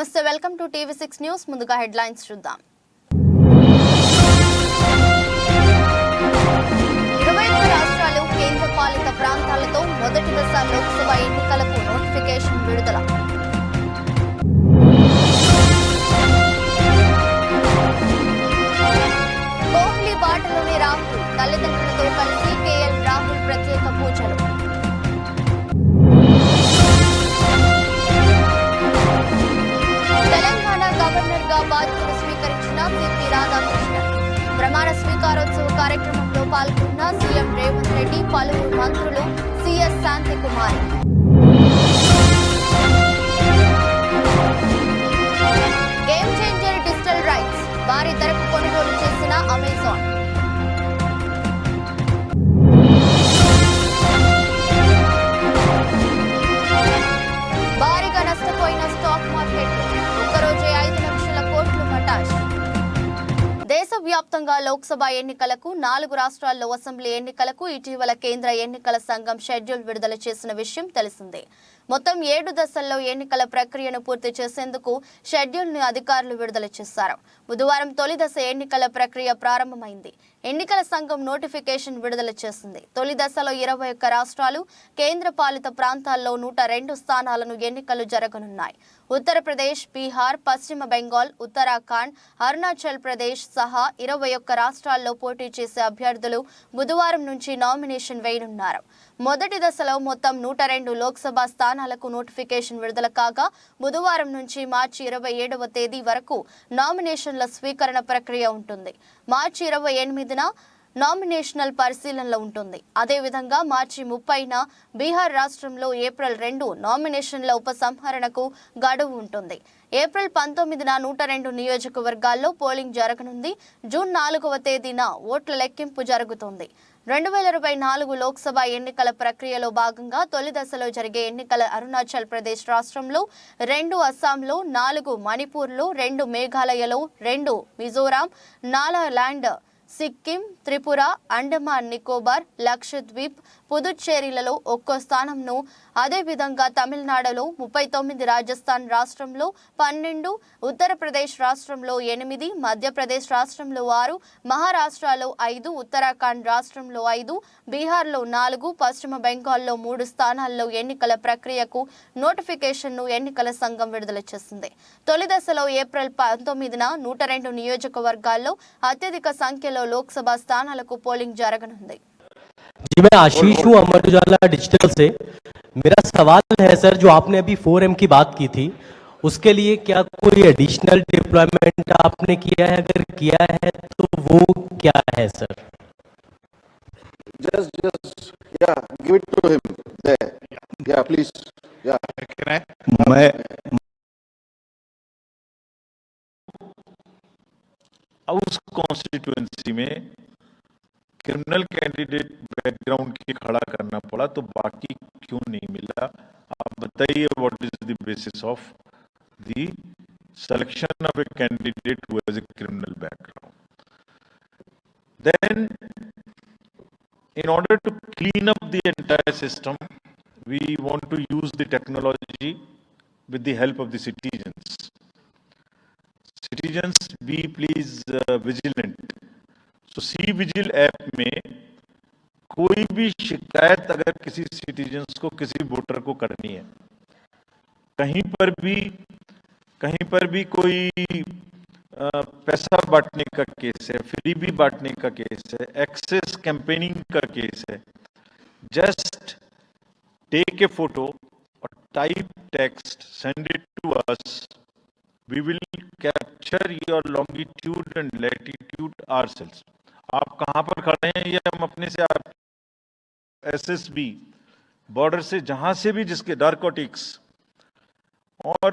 నమస్తే, welcome to TV6 news. ముందుగా headlines చూద్దాం. 21 రాష్ట్రాలు కేంద్ర పాలిత ప్రాంతాలతో మొదటి దశ లోక్సభ ఎన్నికలకు నోటిఫికేషన్ విడుదల. కోహ్లీ బాటలోని రాహుల్ తల్లిదండ్రులతో కలిసి KL రాహుల్ ప్రత్యేక పూజలు. తెలంగాణ గవర్నర్ గా బాధ్యతలు స్వీకరించిన CP రాధాకృష్ణన్. ప్రమాణ స్వీకారోత్సవ కార్యక్రమంలో పాల్గొన్న సీఎం రేవంత్ రెడ్డి, పలువురు మంత్రులు, CS Santhi Kumari. Game changer digital rights భారీ ధరకు కొనుగోలు చేసిన అమెజాన్. భారీగా నష్టపోయిన స్టాక్ మార్కెట్లు, ఒక్కరోజే 5 లక్షల కోట్లు మటాష్. దేశవ్యాప్తంగా లోక్సభ ఎన్నికలకు 4 రాష్ట్రాల్లో అసెంబ్లీ ఎన్నికలకు ఇటీవల కేంద్ర ఎన్నికల సంఘం షెడ్యూల్ విడుదల చేసిన విషయం తెలిసిందే. మొత్తం 7 దశల్లో ఎన్నికల ప్రక్రియను పూర్తి చేసేందుకు షెడ్యూల్ ను అధికారులు విడుదల చేశారు. బుధవారం తొలి దశ ఎన్నికల ప్రక్రియ ప్రారంభమైంది. ఎన్నికల సంఘం నోటిఫికేషన్ విడుదల చేసింది. తొలి దశలో 21 రాష్ట్రాలు, కేంద్ర పాలిత ప్రాంతాల్లో 102 స్థానాలను ఎన్నికలు జరగనున్నాయి. ఉత్తరప్రదేశ్, బీహార్, పశ్చిమ బెంగాల్, ఉత్తరాఖండ్, అరుణాచల్ ప్రదేశ్ సహా 21 రాష్ట్రాల్లో పోటీ చేసే అభ్యర్థులు బుధవారం నుంచి నామినేషన్ వేయనున్నారు. మొదటి దశలో మొత్తం 102 లోక్సభ స్థానాలకు నోటిఫికేషన్ విడుదల కాగా, బుధవారం నుంచి మార్చి 27వ తేదీ వరకు నామినేషన్ల స్వీకరణ ప్రక్రియ ఉంటుంది. మార్చి 28న నామినేషనల్ పరిశీలనలో ఉంటుంది. అదేవిధంగా మార్చి 30న బీహార్ రాష్ట్రంలో, ఏప్రిల్ 2 నామినేషన్ల ఉపసంహరణకు గడువు ఉంటుంది. ఏప్రిల్ 19న 102 నియోజకవర్గాల్లో పోలింగ్ జరగనుంది. జూన్ 4వ తేదీన ఓట్ల లెక్కింపు జరుగుతుంది. 2024 లోక్సభ ఎన్నికల ప్రక్రియలో భాగంగా తొలి దశలో జరిగే ఎన్నికల అరుణాచల్ ప్రదేశ్ రాష్ట్రంలో 2, అస్సాంలో 4, మణిపూర్లో 2, మేఘాలయలో 2, మిజోరాం, నాగాలాండ్, సిక్కిం, త్రిపుర, అండమాన్ నికోబార్, లక్షద్వీప్, పుదుచ్చేరిలలో 1 స్థానంను, అదేవిధంగా తమిళనాడులో 39, రాజస్థాన్ రాష్ట్రంలో 12, ఉత్తరప్రదేశ్ రాష్ట్రంలో 8, మధ్యప్రదేశ్ రాష్ట్రంలో 6, మహారాష్ట్రలో 5, ఉత్తరాఖండ్ రాష్ట్రంలో 5, బీహార్లో 4, పశ్చిమ బెంగాల్లో 3 స్థానాల్లో ఎన్నికల ప్రక్రియకు నోటిఫికేషన్ను ఎన్నికల సంఘం విడుదల చేసింది. తొలి దశలో ఏప్రిల్ 19న 102 నియోజకవర్గాల్లో అత్యధిక సంఖ్యలో లోక్సభ స్థానాలకు పోలింగ్ జరగనుంది. जी, मैं आशीष हूँ अमर उजाला डिजिटल से। मेरा सवाल है सर, जो आपने अभी 4M की बात की थी, उसके लिए क्या कोई एडिशनल डिप्लॉयमेंट आपने किया है? अगर किया है तो वो क्या है sir? Just, yeah, give it to him there. Yeah, please. Yeah. Can I? मैं उस कॉन्स्टिट्यूएंसी में क्रिमिनल कैंडिडेट बैकग्राउंड की खड़ा करना पड़ा, तो बाकी क्यों नहीं मिला? आप बताइए, what is the basis of the selection of a candidate who has a criminal background? Then, in order to clean up the entire system, we want to use the technology with the help of the citizens. Citizens, be please vigilant. So C-Vigil app में कोई भी शिकायत अगर किसी citizens को, किसी voter को करनी है, कहीं पर भी कोई पैसा बांटने का केस है, फ्रीबी बांटने का केस है, एक्सेस कैंपेनिंग का केस है, जस्ट टेक ए फोटो और type text, send it to us. We will capture your longitude and latitude ourselves. आप कहाँ पर खड़े हैं ये हम अपने से, आप SSB बॉर्डर से जहां से भी जिसके नारकोटिक्स और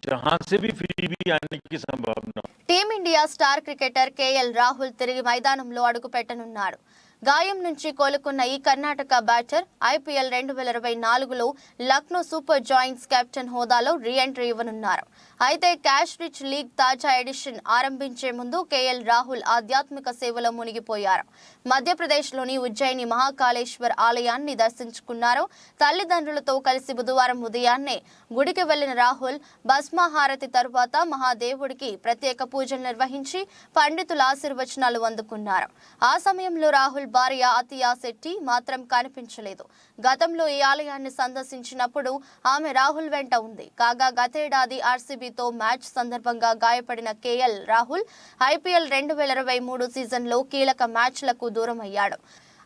जहां से भी फ्री भी आने की संभावना. Team India star cricketer KL Rahul తిరిగి మైదానంలో అడుగు పెట్టనున్నారు. గాయం నుంచి కోలుకున్న ఈ కర్ణాటక బ్యాటర్ ఐపీఎల్ 2024లో లక్నో సూపర్ జాయింట్స్ కెప్టెన్ హోదాలో రీ-ఎంట్రీ ఇవ్వనున్నారు. అయితే క్యాష్ రిచ్ లీగ్ తాజా ఎడిషన్ ఆరంభించే ముందు కేఎల్ రాహుల్ ఆధ్యాత్మిక సేవలో మునిగిపోయారు. మధ్యప్రదేశ్లోని ఉజ్జయిని మహాకాళేశ్వర్ ఆలయాన్ని దర్శించుకున్నారు. తల్లిదండ్రులతో కలిసి బుధవారం ఉదయాన్నే గుడికి వెళ్లిన రాహుల్ భస్మహారతి తరువాత మహాదేవుడికి ప్రత్యేక పూజలు నిర్వహించి పండితుల ఆశీర్వచనాలు అందుకున్నారు. ఆ సమయంలో రాహుల్ భార్య అతియా శెట్టి మాత్రం కనిపించలేదు. గతంలో ఈ ఆలయాన్ని సందర్శించినప్పుడు ఆమె రాహుల్ వెంట ఉంది. కాగా గతేడాది ఆర్సీబీతో మ్యాచ్ సందర్భంగా గాయపడిన కేఎల్ రాహుల్ ఐపీఎల్ 2023 సీజన్లో కీలక మ్యాచ్లకు దూరమయ్యాడు.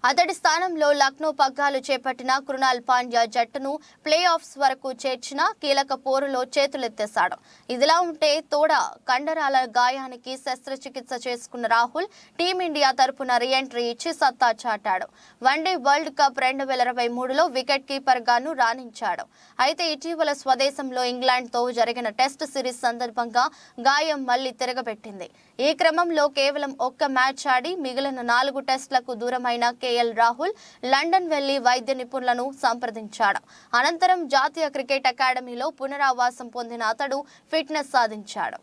అతడి స్థానంలో లక్నో పగ్గాలు చేపట్టిన కృణాల్ పాండ్యా జట్టును ప్లే ఆఫ్స్ వరకు చేర్చిన కీలక పోరులో చేతులెత్తేశాడు. ఇదిలా ఉంటే తోడ కండరాల గాయానికి శస్త్రచికిత్స చేసుకున్న రాహుల్ టీమిండియా తరపున రీ-ఎంట్రీ ఇచ్చి సత్తా చాటాడు. వన్డే వరల్డ్ కప్ 2023లో వికెట్ కీపర్ గాను రాణించాడు. అయితే ఇటీవల స్వదేశంలో ఇంగ్లాండ్తో జరిగిన టెస్ట్ సిరీస్ సందర్భంగా గాయం మళ్లీ తిరగబెట్టింది. ఈ క్రమంలో కేవలం ఒక్క మ్యాచ్ ఆడి మిగిలిన 4 టెస్టులకు దూరమైన కేఎల్ రాహుల్ లండన్ వెళ్లి వైద్య నిపుణులను సంప్రదించాడు. అనంతరం జాతీయ క్రికెట్ అకాడమీలో పునరావాసం పొందిన అతడు ఫిట్నెస్ సాధించాడు.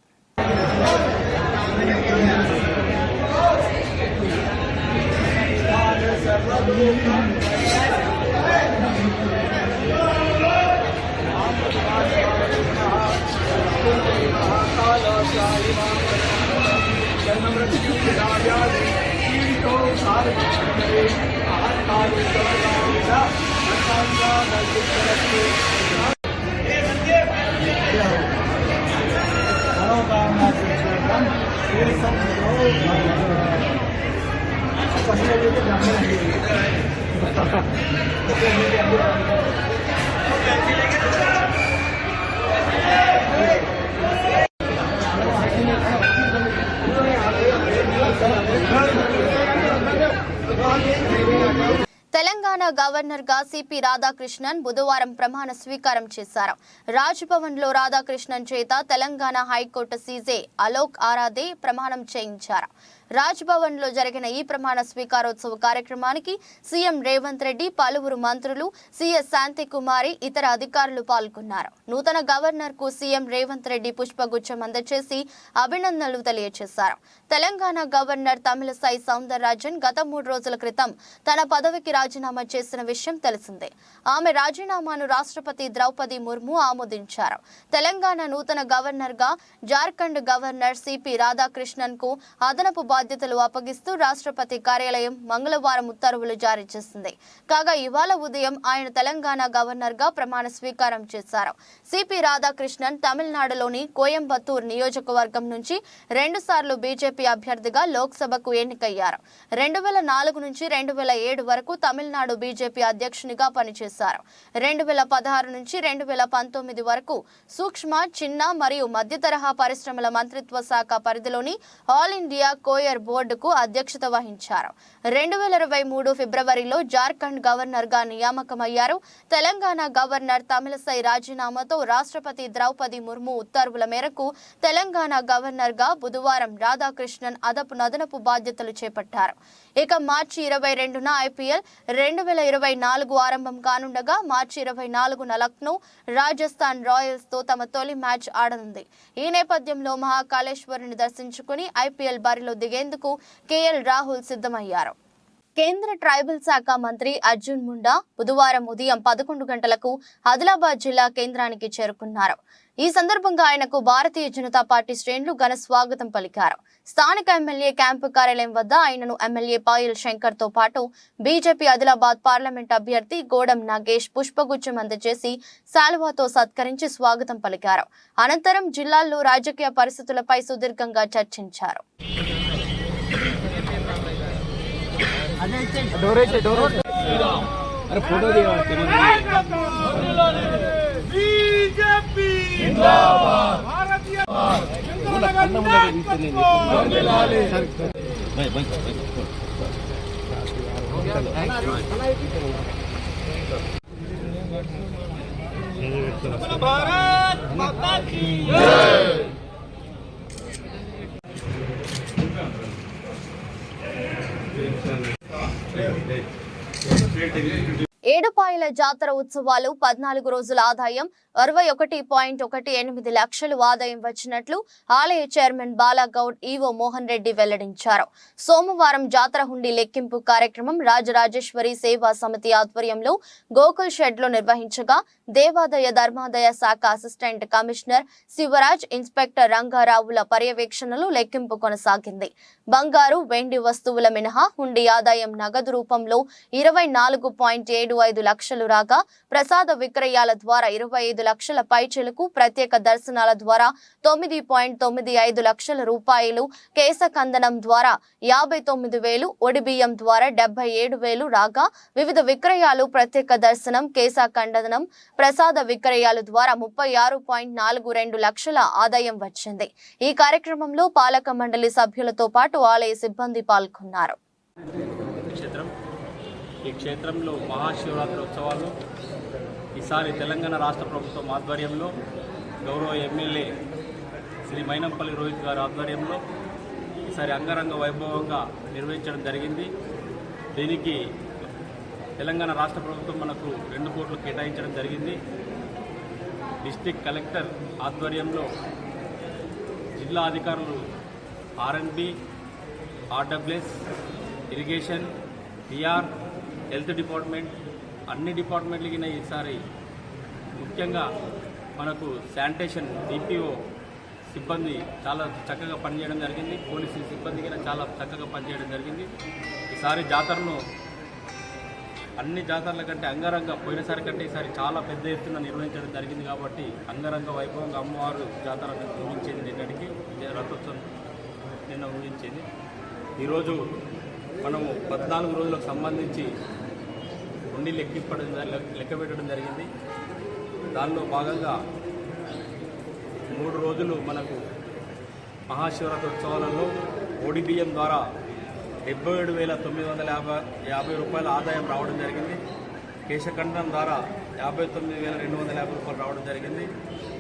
తెలంగాణ గవర్నర్ గా సిపి రాధాకృష్ణన్ బుధవారం ప్రమాణ స్వీకారం చేశారు. రాజ్భవన్ లో రాధాకృష్ణన్ చేత తెలంగాణ హైకోర్టు సీజే అలోక్ ఆరాధే ప్రమాణం చేయించారు. రాజ్భవన్ లో జరిగిన ఈ ప్రమాణ స్వీకారోత్సవ కార్యక్రమానికి సీఎం రేవంత్ రెడ్డి, పలువురు మంత్రులు, సీఎస్ శాంతికుమారి, ఇతర అధికారులు పాల్గొన్నారు. నూతన గవర్నర్ కు సీఎం రేవంత్ రెడ్డి పుష్పగుచ్చం అందజేసి అభినందనలు తెలియజేశారు. తెలంగాణ గవర్నర్ తమిళసై సౌందరరాజన్ గత 3 రోజుల క్రితం తన పదవికి రాజీనామా చేసిన విషయం తెలిసిందే. ఆమె రాజీనామాను రాష్ట్రపతి ద్రౌపది ముర్ము ఆమోదించారు. తెలంగాణ నూతన గవర్నర్ గా జార్ఖండ్ గవర్నర్ సిపి రాధాకృష్ణన్ కు అదనపు బాధ్యతలు అప్పగిస్తూ రాష్ట్రపతి కార్యాలయం మంగళవారం ఉత్తర్వులు జారీ చేసింది. కాగా ఇవాళ ఉదయం ఆయన తెలంగాణ గవర్నర్ గా ప్రమాణ స్వీకారం చేశారు. సిపి రాధాకృష్ణన్ తమిళనాడులోని కోయంబత్తూర్ నియోజకవర్గం నుంచి 2 సార్లు బీజేపీ అభ్యర్థిగా లోక్సభకు ఎన్నికయ్యారు. 2004 నుంచి 2007 వరకు తమిళనాడు బీజేపీ అధ్యక్షునిగా పనిచేశారు. 2016 నుంచి 2019 వరకు సూక్ష్మ, చిన్న మరియు మధ్య తరహా పరిశ్రమల మంత్రిత్వ శాఖ పరిధిలోని ఆల్ ఇండియా కోయర్ బోర్డుకు అధ్యక్షత వహించారు. 2023 ఫిబ్రవరిలో జార్ఖండ్ గవర్నర్ గా నియామకమయ్యారు. తెలంగాణ గవర్నర్ తమిళసై రాజీనామాతో రాష్ట్రపతి ద్రౌపది ముర్ము ఉత్తర్వుల మేరకు తెలంగాణ గవర్నర్ గా బుధవారం రాధాకృష్ణన్ అదనపు బాధ్యతలు చేపట్టారు. ఇక మార్చి 22న ఐపీఎల్ 2024 ఆరంభం కానుండగా మార్చి 24న లక్నో రాజస్థాన్ రాయల్స్ తో తమ తొలి మ్యాచ్ ఆడనుంది. ఈ నేపథ్యంలో మహాకాళేశ్వరుని దర్శించుకుని ఐపీఎల్ బరిలో దిగేందుకు కేఎల్ రాహుల్ సిద్ధమయ్యారు. కేంద్ర ట్రైబల్ శాఖ మంత్రి అర్జున్ ముండా బుధవారం ఉదయం 11 గంటలకు ఆదిలాబాద్ జిల్లా కేంద్రానికి చేరుకున్నారు. ఈ సందర్భంగా ఆయనకు భారతీయ జనతా పార్టీ శ్రేణులు ఘన స్వాగతం పలికారు. స్థానిక ఎమ్మెల్యే క్యాంపు కార్యాలయం వద్ద ఆయనను ఎమ్మెల్యే పాయల్ శంకర్ తో పాటు బీజేపీ ఆదిలాబాద్ పార్లమెంట్ అభ్యర్థి గోడం నాగేష్ పుష్పగుచ్చం అందజేసి శాలువాతో సత్కరించి స్వాగతం పలికారు. అనంతరం జిల్లాల్లో రాజకీయ పరిస్థితులపై సుదీర్ఘంగా చర్చించారు. भारत माता की जय। ఏడుపాయల జాతర ఉత్సవాలు 14 రోజుల ఆదాయం 61.18 లక్షలు ఆదాయం వచ్చినట్లు ఆలయ చైర్మన్ బాలాగౌడ్ ఈవో మోహన్ రెడ్డి వెల్లడించారు. సోమవారం జాతర హుండీ లెక్కింపు కార్యక్రమం రాజరాజేశ్వరి సేవా సమితి ఆధ్వర్యంలో గోకుల్ షెడ్ లో నిర్వహించగా దేవాదాయ ధర్మాదాయ శాఖ అసిస్టెంట్ కమిషనర్ శివరాజ్, ఇన్స్పెక్టర్ రంగారావుల పర్యవేక్షణలో లెక్కింపు కొనసాగింది. బంగారు, వెండి వస్తువుల మినహా హుండీ ఆదాయం నగదు రూపంలో 24.75 లక్షలు రాగా ప్రసాద విక్రయాల ద్వారా 25 లక్షల పైచిలకు, ప్రత్యేక దర్శనాల ద్వారా 9.95 లక్షల రూపాయలు, కేశకందనం ద్వారా 59,000, ఒడిబియ్యం ద్వారా 77,000 రాగా వివిధ విక్రయాలు, ప్రత్యేక దర్శనం, కేశకందనం, ప్రసాద విక్రయాల ద్వారా 36.42 లక్షల ఆదాయం వచ్చింది. ఈ కార్యక్రమంలో పాలక మండలి సభ్యులతో పాటు ఆలయ సిబ్బంది పాల్గొన్నారు. ఈ క్షేత్రంలో మహాశివరాత్రి ఉత్సవాలు ఈసారి తెలంగాణ రాష్ట్ర ప్రభుత్వం ఆధ్వర్యంలో గౌరవ ఎమ్మెల్యే శ్రీ మైనంపల్లి రోహిత్ గారి ఆధ్వర్యంలో ఈసారి అంగరంగ వైభవంగా నిర్వహించడం జరిగింది. దీనికి తెలంగాణ రాష్ట్ర ప్రభుత్వం మనకు 2 కోట్లు కేటాయించడం జరిగింది. డిస్ట్రిక్ట్ కలెక్టర్ ఆధ్వర్యంలో జిల్లా అధికారులు ఆర్ఎండ్బి, RWS, irrigation, PR, health department అన్ని డిపార్ట్మెంట్లకి ఈసారి ముఖ్యంగా మనకు శానిటేషన్ డిపిఓ సిబ్బంది చాలా చక్కగా పనిచేయడం జరిగింది. పోలీసు సిబ్బందికి చాలా చక్కగా పనిచేయడం జరిగింది. ఈసారి జాతరను అన్ని జాతరల కంటే అంగరంగ పోయినసారి కంటే ఈసారి చాలా పెద్ద ఎత్తున నిర్వహించడం జరిగింది. కాబట్టి అంగరంగ వైభవంగా అమ్మవారు జాతర ఊహించేది నిన్నటికి, రథోత్సవం నిన్న ఊహించేది. ఈరోజు మనము 14 రోజులకు సంబంధించి ఉండి లెక్క పెట్టడం జరిగింది. దానిలో భాగంగా 3 రోజులు మనకు మహాశివరాత్రి ఉత్సవాలలో ఓడిబియ్యం ద్వారా 77,950 రూపాయల ఆదాయం రావడం జరిగింది. కేశఖండం ద్వారా 59,250 రూపాయలు రావడం జరిగింది.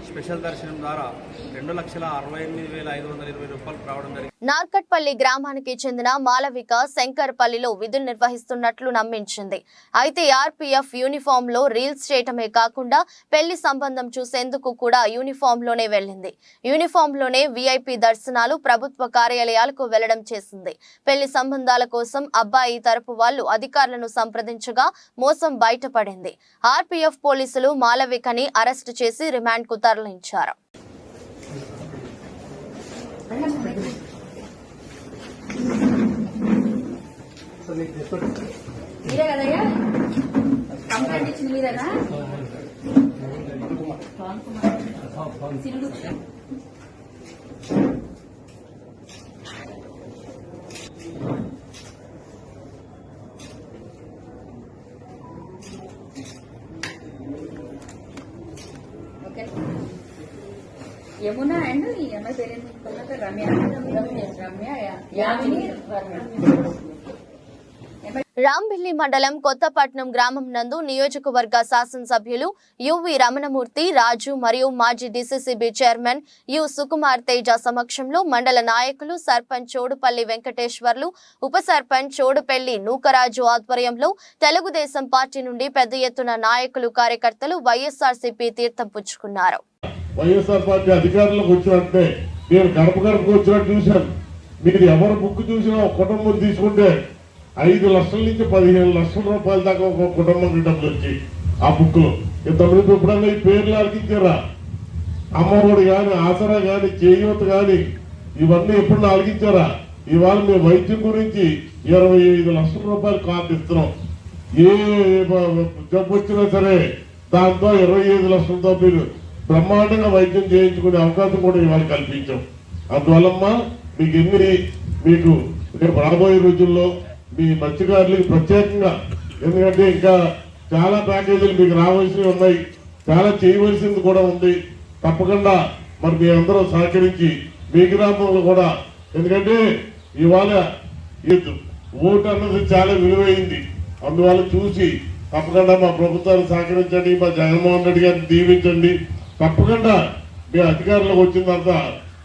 స్పెషల్ దర్శనం ద్వారా 2,68,520 రూపాయలు రావడం జరిగింది. నార్కట్పల్లి గ్రామానికి చెందిన మాలవిక శంకర్పల్లిలో విధులు నిర్వహిస్తున్నట్లు నమ్మించింది. అయితే ఆర్పీఎఫ్ యూనిఫామ్ లో రీల్స్ చేయటమే కాకుండా పెళ్లి సంబంధం చూసేందుకు కూడా యూనిఫామ్ లోనే వెళ్లింది. యూనిఫామ్ లోనే వీఐపీ దర్శనాలు, ప్రభుత్వ కార్యాలయాలకు వెళ్లడం చేసింది. పెళ్లి సంబంధాల కోసం అబ్బాయి తరపు వాళ్లు అధికారులను సంప్రదించగా మోసం బయటపడింది. ఆర్పీఎఫ్ పోలీసులు మాలవికని అరెస్టు చేసి రిమాండ్ కు తరలించారు. మీరే కదయ్యా కంప్లైంట్ ఇచ్చింది మీరేనా? ఓకే. యమున అండ్ ఈ అమ్మాయి పేరు రమ్య. యామిని రమ్య. రాంబిల్లి మండలం కొత్తపట్నం గ్రామం నందు నియోజకవర్గ శాసనసభ్యులు యువి రమణమూర్తి, రాజు మరియు మాజీ DCCB chairman you Sukumar Teja సమక్షంలో మండల నాయకులు, సర్పంచ్ చోడుపల్లి వెంకటేశ్వర్లు, ఉప సర్పంచ్ చోడుపల్లి నూకరాజు ఆధ్వర్యంలో తెలుగుదేశం పార్టీ నుండి పెద్ద ఎత్తున నాయకులు, కార్యకర్తలు వైఎస్ఆర్సీపీ తీర్థం పుచ్చుకున్నారు. వైఎస్ఆర్ పార్టీ అధికారులకు వచ్చినట్టే నేను గడప గడపకు వచ్చినట్టు చూశాను. మీరు ఎవరు బుక్ చూసినా ఒక కుటుంబం తీసుకుంటే 5 లక్షల నుంచి 15 లక్షల రూపాయల దాకా ఒక కుటుంబం డబ్బులు వచ్చి ఆ బుక్ లో ఇంతమంది ఎప్పుడన్నా ఈ పేర్లు అలిగించారా? అమ్మఒడి కానీ, ఆసరా కానీ, చేయూత కానీ ఇవన్నీ ఎప్పుడు అలిగించారా? ఇవాళ మేము వైద్యం గురించి 25 లక్షల రూపాయలు కార్డు ఇస్తున్నాం. ఏ జబ్బు వచ్చినా సరే దాంతో 25 లక్షలతో మీరు బ్రహ్మాండంగా వైద్యం చేయించుకునే అవకాశం కూడా ఇవాళ కల్పించాం. అందువల్లమ్మా మీకు రేపు రాబోయే రోజుల్లో మీ మత్స్యకారులకు ప్రత్యేకంగా, ఎందుకంటే ఇంకా చాలా ప్యాకేజీలు మీకు రావాల్సినవి ఉన్నాయి, చాలా చేయవలసింది కూడా ఉంది. తప్పకుండా మరి మీ అందరూ సహకరించి మీ గ్రామంలో కూడా, ఎందుకంటే ఇవాళ ఓటు అన్నది చాలా విలువైంది. అందువల్ల చూసి తప్పకుండా మా ప్రభుత్వాన్ని సహకరించండి, మా జగన్మోహన్ రెడ్డి గారిని దీవించండి. తప్పకుండా మీ అధికారులకు వచ్చిన తర్వాత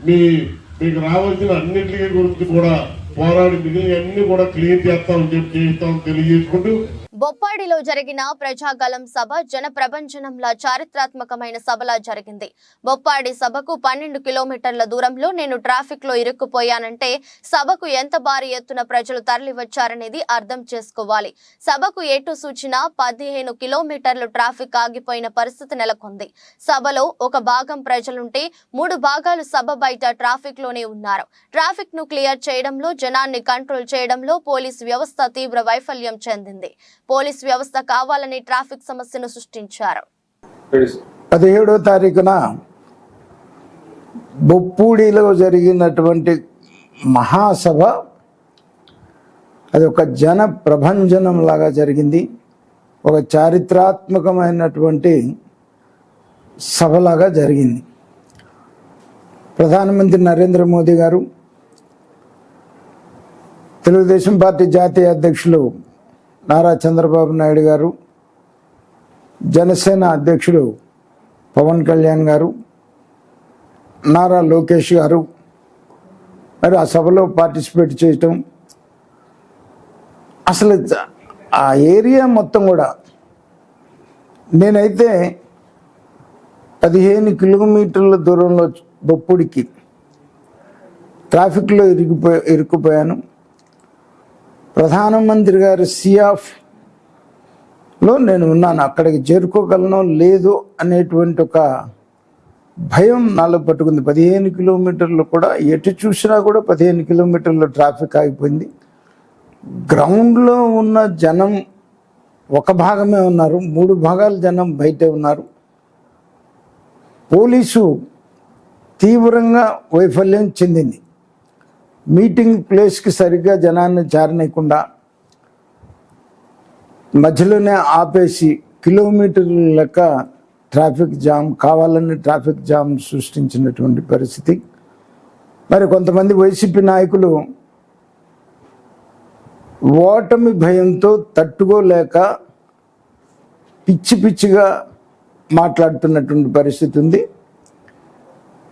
మీకు రావాల్సిన అన్నింటి గురించి కూడా పోరాడి మిగిలిన అన్ని కూడా క్లియర్ చేస్తామని చెప్పి తెలియజేసుకుంటూ బొప్పాడిలో జరిగిన ప్రజాగలం సభ జన ప్రభంజనంలా చారిత్రాత్మకమైన సభలా జరిగింది. బొప్పాడి సభకు 12 కిలోమీటర్ల దూరంలో నేను ట్రాఫిక్ లో ఇరుక్కుపోయానంటే సభకు ఎంత భారీ ఎత్తున ప్రజలు తరలివచ్చారనేది అర్థం చేసుకోవాలి. సభకు ఎటు సూచినా 15 కిలోమీటర్లు ట్రాఫిక్ ఆగిపోయిన పరిస్థితి నెలకొంది. సభలో ఒక భాగం ప్రజలుంటే 3 భాగాలు సభ బయట ట్రాఫిక్ లోనే ఉన్నారు. ట్రాఫిక్ ను క్లియర్ చేయడంలో, జనాన్ని కంట్రోల్ చేయడంలో పోలీస్ వ్యవస్థ తీవ్ర వైఫల్యం చెందింది. పోలీస్ వ్యవస్థ కావాలని ట్రాఫిక్ సమస్యను సృష్టించారు. 17వ తారీఖున బొప్పూడిలో జరిగినటువంటి మహాసభ అది ఒక జన ప్రభంజనం లాగా జరిగింది. ఒక చారిత్రాత్మకమైనటువంటి సభలాగా జరిగింది. ప్రధానమంత్రి నరేంద్ర మోదీ గారు, తెలుగుదేశం పార్టీ జాతీయ అధ్యక్షులు నారా చంద్రబాబు నాయుడు గారు, జనసేన అధ్యక్షుడు పవన్ కళ్యాణ్ గారు, నారా లోకేష్ గారు మరి ఆ సభలో పార్టిసిపేట్ చేయటం, అసలు ఆ ఏరియా మొత్తం కూడా నేనైతే 15 కిలోమీటర్ల దూరంలో బొప్పుడికి ట్రాఫిక్లో ఇరుక్కుపోయాను. ప్రధానమంత్రి గారి సియాఫ్లో నేను ఉన్నాను. అక్కడికి చేరుకోగలను లేదు అనేటువంటి ఒక భయం నాలో పట్టుకుంది. 15 కిలోమీటర్లు కూడా ఎటు చూసినా కూడా 15 కిలోమీటర్లు ట్రాఫిక్ ఆగిపోయింది. గ్రౌండ్లో ఉన్న జనం ఒక భాగమే ఉన్నారు, 3 భాగాల జనం బయటే ఉన్నారు. పోలీసు తీవ్రంగా వైఫల్యం చెందింది. మీటింగ్ ప్లేస్కి సరిగ్గా జనాన్ని చేరనీయకుండా మధ్యలోనే ఆపేసి కిలోమీటర్ల లెక్క ట్రాఫిక్ జామ్, కావాలని ట్రాఫిక్ జామ్ సృష్టించినటువంటి పరిస్థితి. మరి కొంతమంది వైసీపీ నాయకులు ఓటమి భయంతో తట్టుకోలేక పిచ్చి పిచ్చిగా మాట్లాడుతున్నటువంటి పరిస్థితి ఉంది.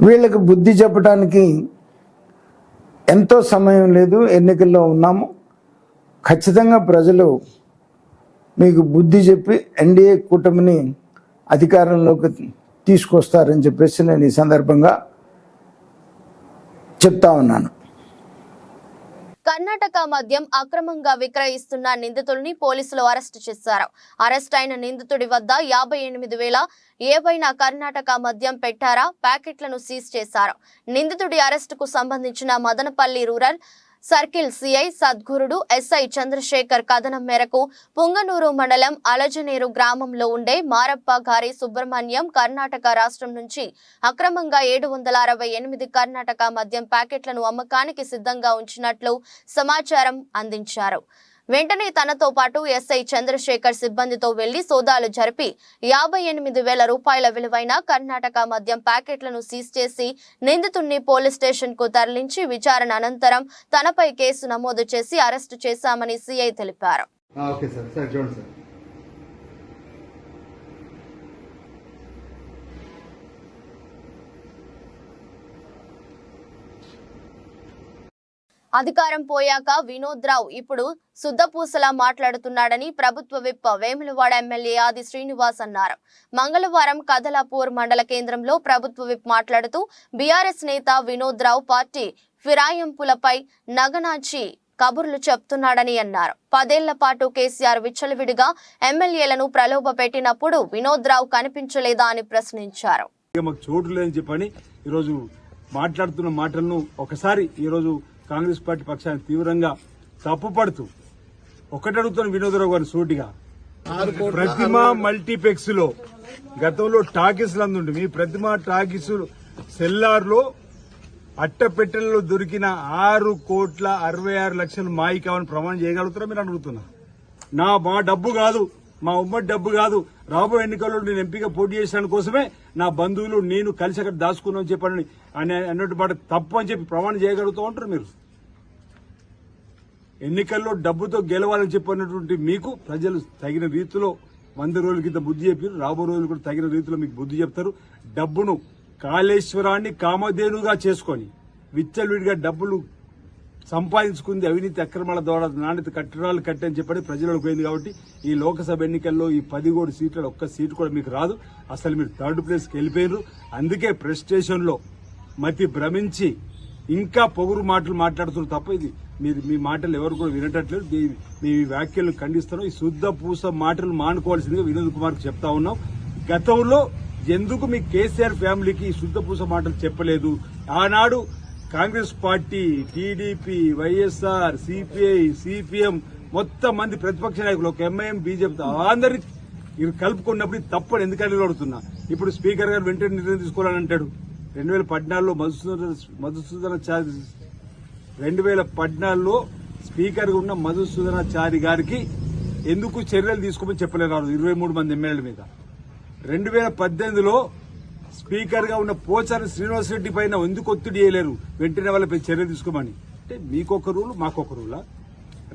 వీళ్ళకి బుద్ధి చెప్పడానికి ఎంతో సమయం లేదు, ఎన్నికల్లో ఉన్నాము. ఖచ్చితంగా ప్రజలు మీకు బుద్ధి చెప్పి ఎన్డీఏ కూటమిని అధికారంలోకి తీసుకొస్తారని చెప్పేసి నేను ఈ సందర్భంగా చెప్తా ఉన్నాను. కర్ణాటక మద్యం అక్రమంగా విక్రయిస్తున్న నిందితుల్ని పోలీసులు అరెస్టు చేశారు. అరెస్ట్ అయిన నిందితుడి వద్ద 58,000 ఏవైనా కర్ణాటక మద్యం పెట్టారా ప్యాకెట్లను సీజ్ చేశారు. నిందితుడి అరెస్టుకు సంబంధించిన Madanapalle rural circle CI Sadgurudu SI Chandrasekhar కథనం మేరకు పుంగనూరు మండలం అలజనేరు గ్రామంలో ఉండే మారప్ప గారి సుబ్రహ్మణ్యం కర్ణాటక రాష్ట్రం నుంచి అక్రమంగా 768 కర్ణాటక మద్యం ప్యాకెట్లను అమ్మకానికి సిద్ధంగా ఉంచినట్లు సమాచారం అందించారు. వెంటనే తనతో పాటు ఎస్ఐ చంద్రశేఖర్ సిబ్బందితో వెళ్లి సోదాలు జరిపి 58,000 రూపాయల విలువైన కర్ణాటక మద్యం ప్యాకెట్లను సీజ్ చేసి నిందితుడిని పోలీస్ స్టేషన్ కు తరలించి విచారణ అనంతరం తనపై కేసు నమోదు చేసి అరెస్టు చేశామని సిఐ తెలిపారు. అధికారం పోయాక వినోద్ రావు ఇప్పుడు శుద్ధపూసలా మాట్లాడుతున్నాడని ప్రభుత్వ విప్ వేములవాడ ఎమ్మెల్యే ఆది శ్రీనివాస్ అన్నారు. మంగళవారం కదలాపూర్ మండల కేంద్రంలో ప్రభుత్వ విప్ మాట్లాడుతూ బీఆర్ఎస్ నేత వినోద్ రావు పార్టీ ఫిరాయింపులపై నగనాచి కబుర్లు చెప్తున్నాడని అన్నారు. 10 ఏళ్ల పాటు కేసీఆర్ విచ్చలవిడిగా ఎమ్మెల్యేలను ప్రలోభ పెట్టినప్పుడు వినోద్ రావు కనిపించలేదా అని ప్రశ్నించారు. చోటు లేదని చెప్పని ఈరోజు మాట్లాడుతున్న మాటలను ఒకసారి ఈరోజు కాంగ్రెస్ పార్టీ పక్షాన్ని తీవ్రంగా తప్పుపడుతూ ఒకటి అడుగుతున్న వినోదరావు గారిని సూటిగా, ప్రతిమ మల్టీప్లెక్స్ లో గతంలో టాకీస్ లందుండి మీ ప్రతిమ టాకీస్ సెల్లార్ లో అట్టపెట్టెలలో దొరికిన 6,66,00,000 మాయి కావని ప్రమాణం చేయగలుగుతారా మీరు అడుగుతున్నా. మా డబ్బు కాదు, మా ఉమ్మడి డబ్బు కాదు, రాబోయే ఎన్నికల్లో నేను ఎంపీగా పోటీ చేసిన కోసమే నా బంధువులు నేను కలిసి అక్కడ దాచుకున్నామని చెప్పని అన్నట్టు మాట తప్పు అని చెప్పి ప్రమాణం చేయగలుగుతూ ఉంటారు మీరు. ఎన్నికల్లో డబ్బుతో గెలవాలని చెప్పినటువంటి మీకు ప్రజలు తగిన రీతిలో 100 రోజుల కింద బుద్ధి చెప్పారు. రాబో రోజులు కూడా తగిన రీతిలో మీకు బుద్ధి చెప్తారు. డబ్బును కాళేశ్వరాన్ని కామధేనుగా చేసుకొని విచ్చలవిడిగా డబ్బులు సంపాదించుకుంది అవినీతి అక్రమాల ద్వారా నాణ్యత కట్టడాలు కట్టని చెప్పని ప్రజలకు పోయింది. కాబట్టి ఈ లోక్సభ ఎన్నికల్లో ఈ 17 సీట్లలో ఒక్క సీటు కూడా మీకు రాదు. అసలు మీరు థర్డ్ ప్లేస్కి వెళ్ళిపోయారు. అందుకే ప్రెస్టేషన్ లో మతి భ్రమించి ఇంకా పొగురు మాటలు మాట్లాడుతున్నారు తప్ప ఇది మీరు మీ మాటలు ఎవరు కూడా వినటట్లేదు. మీ వ్యాఖ్యలను ఖండిస్తున్నాం. ఈ శుద్ధ పూస మాటలు మానుకోవాల్సిందిగా వినోద్ కుమార్ చెప్తా ఉన్నాం. గతంలో ఎందుకు మీ కేసీఆర్ ఫ్యామిలీకి ఈ శుద్ధ పూస మాటలు చెప్పలేదు? ఆనాడు Congress party, TDP, YSR, CPI, CPM మొత్తం మంది ప్రతిపక్ష నాయకులు, ఒక ఎంఐఎం, బీజేపీ అందరినీ కలుపుకున్నప్పుడు తప్పని ఎందుకని అడుగుతున్నా. ఇప్పుడు స్పీకర్ గారు వెంటనే నిర్ణయం తీసుకోవాలని అంటాడు. 2014లో మధుసూదనాచారి 2014లో స్పీకర్ గా ఉన్న మధుసూదనాచారి గారికి ఎందుకు చర్యలు తీసుకోమని చెప్పలేరు 23 మంది ఎమ్మెల్యేల మీద. 2018లో స్పీకర్ గా ఉన్న పోచారి శ్రీనివాసరెడ్డి పైన ఎందుకు ఒత్తిడి చేయలేరు వెంటనే వాళ్ళపై చర్యలు తీసుకోమని? అంటే మీకొక రూలు మాకొక రూలా?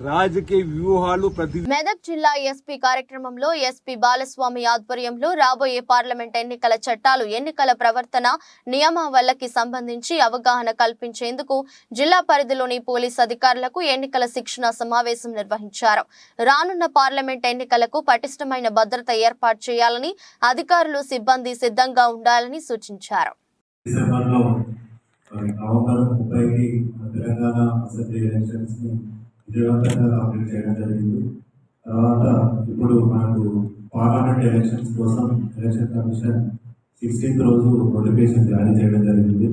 రాజకీయ వ్యూహాలు ప్రతి మెదక్ జిల్లా ఎస్పీ కార్యక్రమంలో ఎస్పీ బాలస్వామి ఆధ్వర్యంలో రాబోయే పార్లమెంట్ ఎన్నికల చట్టాలు, ఎన్నికల ప్రవర్తన నియమావళికి సంబంధించి అవగాహన కల్పించేందుకు జిల్లా పరిధిలోని పోలీస్ అధికారులకు ఎన్నికల శిక్షణ సమావేశం నిర్వహించారు. రానున్న పార్లమెంట్ ఎన్నికలకు పటిష్టమైన భద్రత ఏర్పాటు చేయాలని అధికారులు, సిబ్బంది సిద్ధంగా ఉండాలని సూచించారు. విజయవంతంగా కంప్లీట్ చేయడం జరిగింది. తర్వాత ఇప్పుడు మనకు పార్లమెంట్ ఎలక్షన్స్ కోసం ఎలక్షన్ కమిషన్ 16th రోజు నోటిఫికేషన్ జారీ చేయడం జరిగింది.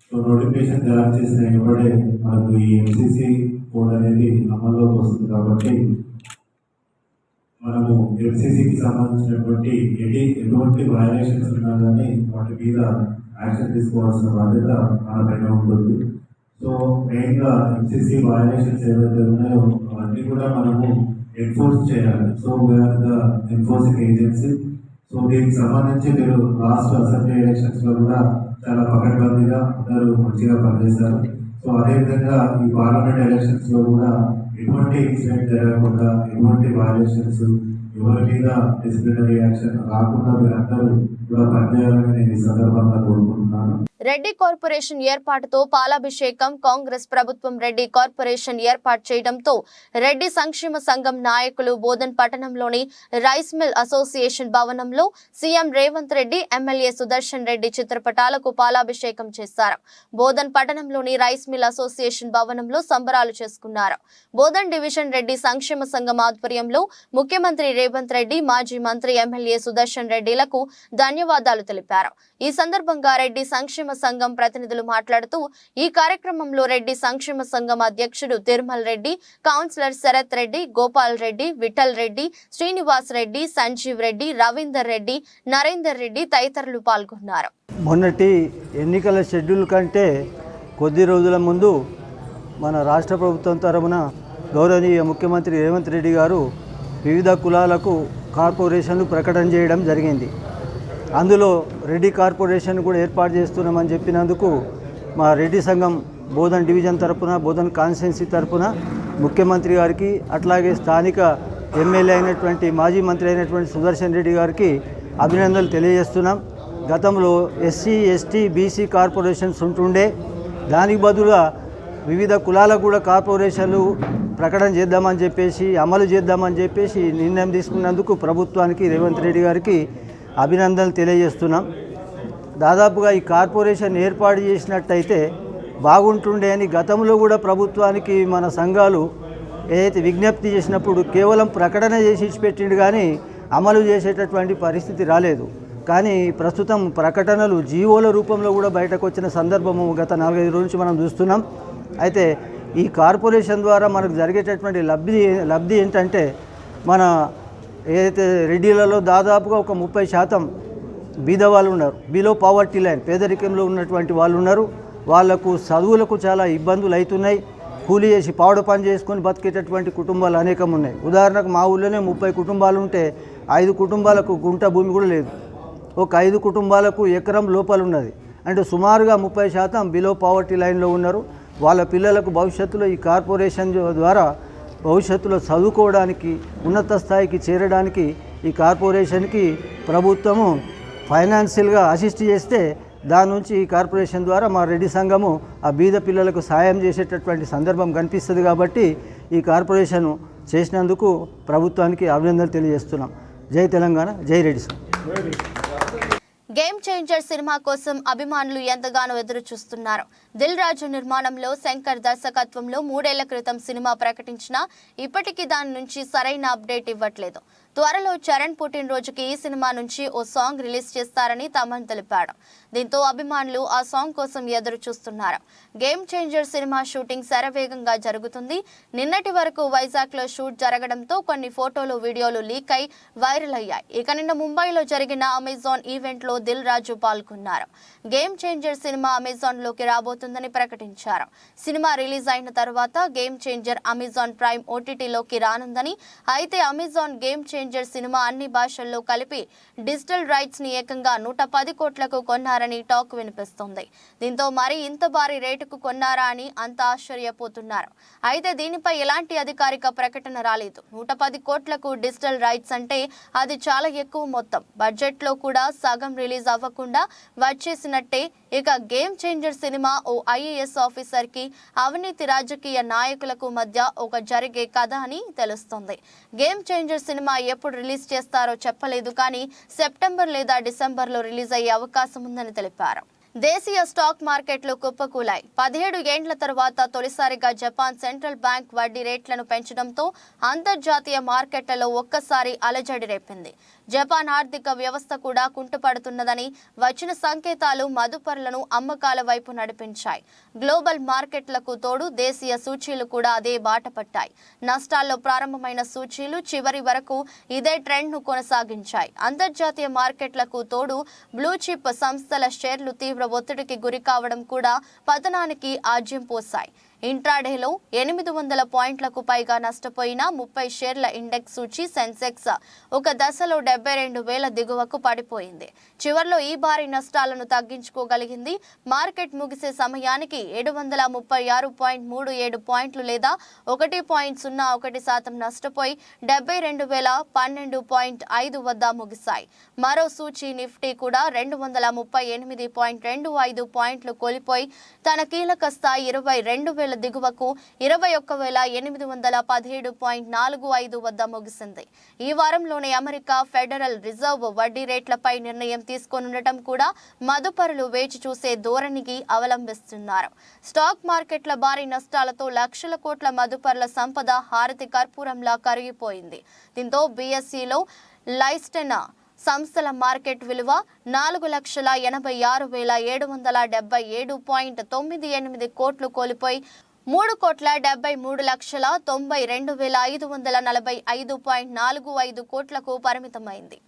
సో నోటిఫికేషన్ జారీ చేసిన ఇప్పుడే మనకు ఈ ఎంసీసీ కోడ్ అనేది అమల్లోకి వస్తుంది. కాబట్టి మనము ఎంసీసీకి సంబంధించినటువంటి ఎటువంటి వయలేషన్స్ ఉన్నా కానీ వాటి మీద యాక్షన్ తీసుకోవాల్సిన బాధ్యత మన పైన ఉంటుంది. సో మెయిన్గా ఎంసీసీ వయలేషన్స్ ఏవైతే ఉన్నాయో అవన్నీ కూడా మనము ఎన్ఫోర్స్ చేయాలి. So we are the enforcing agency. So దీనికి సంబంధించి మీరు లాస్ట్ అసెంబ్లీ ఎలక్షన్స్లో కూడా చాలా పకడ్బందీగా అందరూ మంచిగా పనిచేశారు. సో అదేవిధంగా ఈ పార్లమెంట్ ఎలక్షన్స్లో కూడా ఎటువంటి ఇన్సిడెంట్ జరగకుండా, ఎటువంటి వయలేషన్స్, ఎవరి మీద డిసిప్లినరీ యాక్షన్ రాకుండా మీరందరూ కూడా పనిచేయాలని నేను ఈ సందర్భంగా కోరుకుంటున్నాను. రెడ్డి కార్పొరేషన్ ఏర్పాటుతో పాలాభిషేకం. కాంగ్రెస్ ప్రభుత్వం రెడ్డి కార్పొరేషన్ ఏర్పాటు చేయడంతో రెడ్డి సంక్షేమ సంఘం నాయకులు బోధన్ పట్టణంలోని రైస్ మిల్ అసోసియేషన్ భవనంలో సీఎం రేవంత్ రెడ్డి, ఎమ్మెల్యే సుదర్శన్ రెడ్డి చిత్రపటాలకు పాలాభిషేకం చేశారు. బోధన్ పట్టణంలోని రైస్ మిల్ అసోసియేషన్ భవనంలో సంబరాలు చేసుకున్నారు. బోధన్ డివిజన్ రెడ్డి సంక్షేమ సంఘం ఆధ్వర్యంలో ముఖ్యమంత్రి రేవంత్ రెడ్డి, మాజీ మంత్రి ఎమ్మెల్యే సుదర్శన్ రెడ్డిలకు ధన్యవాదాలు తెలిపారు. ఈ సందర్భంగా రెడ్డి సంక్షేమ సంఘం ప్రతినిధులు మాట్లాడుతూ ఈ కార్యక్రమంలో రెడ్డి సంక్షేమ సంఘం అధ్యక్షుడు తిరుమల్ రెడ్డి, కౌన్సిలర్ శరత్ రెడ్డి, గోపాల్ రెడ్డి, విఠల్ రెడ్డి, శ్రీనివాస్ రెడ్డి, సంజీవ్ రెడ్డి, రవీందర్ రెడ్డి, నరేందర్ రెడ్డి తదితరులు పాల్గొన్నారు. మొన్నటి ఎన్నికల షెడ్యూల్ కంటే కొద్ది రోజుల ముందు మన రాష్ట్ర ప్రభుత్వం తరపున గౌరవనీయ ముఖ్యమంత్రి రేవంత్ రెడ్డి గారు వివిధ కులాలకు కార్పొరేషన్లు ప్రకటన చేయడం జరిగింది. అందులో రెడ్డి కార్పొరేషన్ కూడా ఏర్పాటు చేస్తున్నామని చెప్పినందుకు మా రెడ్డి సంఘం బోధన్ డివిజన్ తరపున, బోధన్ కాన్స్టిట్యున్సీ తరపున ముఖ్యమంత్రి గారికి, అట్లాగే స్థానిక ఎమ్మెల్యే అయినటువంటి మాజీ మంత్రి అయినటువంటి సుదర్శన్ రెడ్డి గారికి అభినందనలు తెలియజేస్తున్నాం. గతంలో ఎస్సీ, ఎస్టీ, బీసీ కార్పొరేషన్స్ ఉంటుండే, దానికి బదులుగా వివిధ కులాలకు కూడా కార్పొరేషన్లు ప్రకటన చేద్దామని చెప్పేసి, అమలు చేద్దామని చెప్పేసి నిర్ణయం తీసుకున్నందుకు ప్రభుత్వానికి, రేవంత్ రెడ్డి గారికి అభినందనలు తెలియజేస్తున్నాం. దాదాపుగా ఈ కార్పొరేషన్ ఏర్పాటు చేసినట్టయితే బాగుంటుండే అని గతంలో కూడా ప్రభుత్వానికి మన సంఘాలు ఏదైతే విజ్ఞప్తి చేసినప్పుడు కేవలం ప్రకటన చేసి ఇచ్చిపెట్టిండు కానీ అమలు చేసేటటువంటి పరిస్థితి రాలేదు. కానీ ప్రస్తుతం ప్రకటనలు జీవోల రూపంలో కూడా బయటకు వచ్చిన సందర్భము గత 4-5 రోజుల నుంచి మనం చూస్తున్నాం. అయితే ఈ కార్పొరేషన్ ద్వారా మనకు జరిగేటటువంటి లబ్ధి ఏంటంటే, మన ఏదైతే రెడ్డిలలో దాదాపుగా ఒక 30% బీద వాళ్ళు ఉన్నారు, బిలో పావర్టీ లైన్, పేదరికంలో ఉన్నటువంటి వాళ్ళు ఉన్నారు. వాళ్లకు చదువులకు చాలా ఇబ్బందులు అవుతున్నాయి. కూలీ చేసి పావుడ పని చేసుకొని బతికేటటువంటి కుటుంబాలు అనేకం ఉన్నాయి. ఉదాహరణకు మా ఊళ్ళోనే 30 కుటుంబాలు ఉంటే 5 కుటుంబాలకు గుంట భూమి కూడా లేదు. ఒక 5 కుటుంబాలకు ఎకరం లోపల ఉన్నది. అంటే సుమారుగా 30% బిలో పావర్టీ లైన్లో ఉన్నారు. వాళ్ళ పిల్లలకు భవిష్యత్తులో ఈ కార్పొరేషన్ ద్వారా భవిష్యత్తులో చదువుకోవడానికి, ఉన్నత స్థాయికి చేరడానికి ఈ కార్పొరేషన్కి ప్రభుత్వము ఫైనాన్షియల్గా అసిస్ట్ చేస్తే దాని నుంచి ఈ కార్పొరేషన్ ద్వారా మా రెడ్డి సంఘము ఆ బీద పిల్లలకు సాయం చేసేటటువంటి సందర్భం కనిపిస్తుంది కాబట్టి ఈ కార్పొరేషన్ చేసినందుకు ప్రభుత్వానికి అభినందనలు తెలియజేస్తున్నాం. జై తెలంగాణ, జై రెడ్డి సంఘం. గేమ్ చేంజర్ సినిమా కోసం అభిమానులు ఎంతగానో ఎదురు చూస్తున్నారు. దిల్ రాజు నిర్మాణంలో శంకర్ దర్శకత్వంలో 3 ఏళ్ల క్రితం సినిమా ప్రకటించినా ఇప్పటికీ దాని నుంచి సరైన అప్డేట్ ఇవ్వట్లేదు. త్వరలో చరణ్ పుట్టినరోజుకి ఈ సినిమా నుంచి ఓ సాంగ్ రిలీజ్ చేస్తారని తమన్ తెలిపాడు. దీంతో అభిమానులు ఆ సాంగ్ కోసం ఎదురు చూస్తున్నారు. గేమ్ చేంజర్ సినిమా షూటింగ్ శరవేగంగా జరుగుతుంది. నిన్నటి వరకు వైజాగ్ లో షూట్ జరగడంతో కొన్ని ఫోటోలు, వీడియోలు లీక్ అయి వైరల్ అయ్యాయి. ఇక నిన్న ముంబైలో జరిగిన అమెజాన్ ఈవెంట్ లో దిల్ రాజు పాల్గొన్నారు. గేమ్ చేంజర్ సినిమా అమెజాన్ లోకి రాబోతుందని ప్రకటించారు. సినిమా రిలీజ్ అయిన తర్వాత గేమ్ చేంజర్ అమెజాన్ ప్రైమ్ ఓటీటీలోకి రానుందని, అయితే అమెజాన్ గేమ్ చేంజర్ సినిమా అన్ని భాషల్లో కలిపి డిజిటల్ రైట్స్ ని ఏకంగా 110 కోట్లకు కొన్నారని టాక్ వినిపిస్తుంది. దీంతో మరి ఇంత భారీ రేటుకు కొన్నారా అని అంతా ఆశ్చర్యపోతున్నారు. అయితే దీనిపై ఎలాంటి అధికారిక ప్రకటన రాలేదు. 110 కోట్లకు డిజిటల్ రైట్స్ అంటే అది చాలా ఎక్కువ మొత్తం. బడ్జెట్ లో కూడా సగం రిలీజ్ అవ్వకుండా వచ్చేసినట్టే. ఇక గేమ్ చేంజర్ సినిమా ఓ ఐఏఎస్ ఆఫీసర్ కి అవినీతి రాజకీయ నాయకులకు మధ్య ఒక జరిగే కథ అని తెలుస్తుంది. గేమ్ చేంజర్ సినిమా ఎప్పుడు రిలీజ్ చేస్తారో చెప్పలేదు, కానీ సెప్టెంబర్ లేదా డిసెంబర్లో రిలీజ్ అయ్యే అవకాశం ఉందని తెలిపారు. దేశీయ స్టాక్ మార్కెట్లు కుప్పకూలాయి. 17 ఏండ్ల తర్వాత తొలిసారిగా జపాన్ సెంట్రల్ బ్యాంక్ వడ్డీ రేట్లను పెంచడంతో అంతర్జాతీయ మార్కెట్లలో ఒక్కసారి అలజడి రేపింది. జపాన్ ఆర్థిక వ్యవస్థ కూడా కుంటుపడుతున్నదని వచ్చిన సంకేతాలు మదుపరులను అమ్మకాల వైపు నడిపించాయి. గ్లోబల్ మార్కెట్లకు తోడు దేశీయ సూచీలు కూడా అదే బాట పట్టాయి. నష్టాల్లో ప్రారంభమైన సూచీలు చివరి వరకు ఇదే ట్రెండ్ను కొనసాగించాయి. అంతర్జాతీయ మార్కెట్లకు తోడు బ్లూ చిప్ సంస్థల షేర్లు తీవ్ర ఒత్తిడికి గురి కావడం కూడా పతనానికి ఆజ్యం పోశాయి. ఇంట్రాడేలో 800 పాయింట్లకు పైగా నష్టపోయిన 30 షేర్ల ఇండెక్స్ సూచి సెన్సెక్స్ ఒక దశలో 72,000 దిగువకు పడిపోయింది. చివర్లో ఈ భారీ నష్టాలను తగ్గించుకోగలిగింది. మార్కెట్ ముగిసే సమయానికి 736.37 పాయింట్లు లేదా 1.01% నష్టపోయి 72,012.5 వద్ద ముగిశాయి. మరో సూచి నిఫ్టీ కూడా 238.25 పాయింట్లు కోల్పోయి తన కీలక స్థాయి 22,000 దిగువకు 21,817.45 వద్ద ముగిసింది. ఈ వారంలోనే అమెరికా ఫెడరల్ రిజర్వ్ వడ్డీ రేట్లపై నిర్ణయం తీసుకోనుండటం కూడా మదుపరులు వేచి చూసే ధోరణికి అవలంబిస్తున్నారు. స్టాక్ మార్కెట్ల భారీ నష్టాలతో లక్షల కోట్ల మదుపరుల సంపద హారతి కర్పూరంలా కరిగిపోయింది. దీంతో బీఎస్ఈలో లైస్టెన్ సంస్థల మార్కెట్ విలువ 4,66,777.98 కోట్లు కోల్పోయి 3,73,92,545.45 కోట్లకు పరిమితమైంది.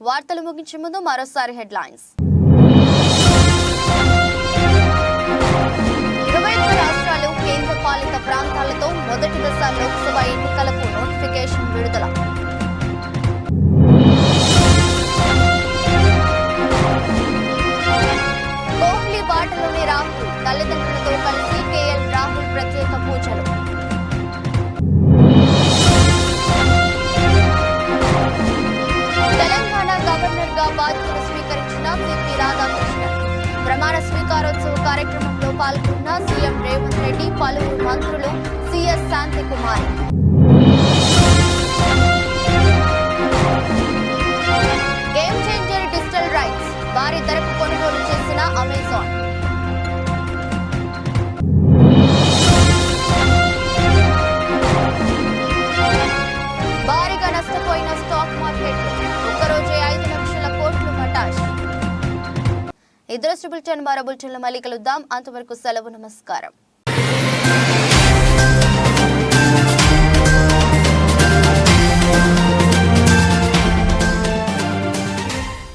వార్తలు ముగించే ముందు మరోసారి హెడ్లైన్స్. 21 రాష్ట్రాలు కేంద్ర పాలిత ప్రాంతాలతో మొదటి దశ లోక్సభ ఎన్నికలకు నోటిఫికేషన్ విడుదల. కోహ్లీ బాటలోనే రాహుల్, తల్లిదండ్రులతో కలిసి కేఎల్ రాహుల్ ప్రత్యేక పూజలు. తెలంగాణ గవర్నర్ గా బాధ్యతలు స్వీకరించిన సిపి రాధాకృష్ణన్. ప్రమాణ స్వీకారోత్సవ కార్యక్రమంలో పాల్గొన్న సీఎం రేవంత్ రెడ్డి, పలువురు మంత్రులు, CS Santhi Kumari. Game changer digital rights భారీ ధరకు కొనుగోలు చేసిన అమెజాన్. ఇది బులెటిన్ మరో బులెటిన్లో మళ్ళీ కలుద్దాం. అంతవరకు సెలవు. నమస్కారం.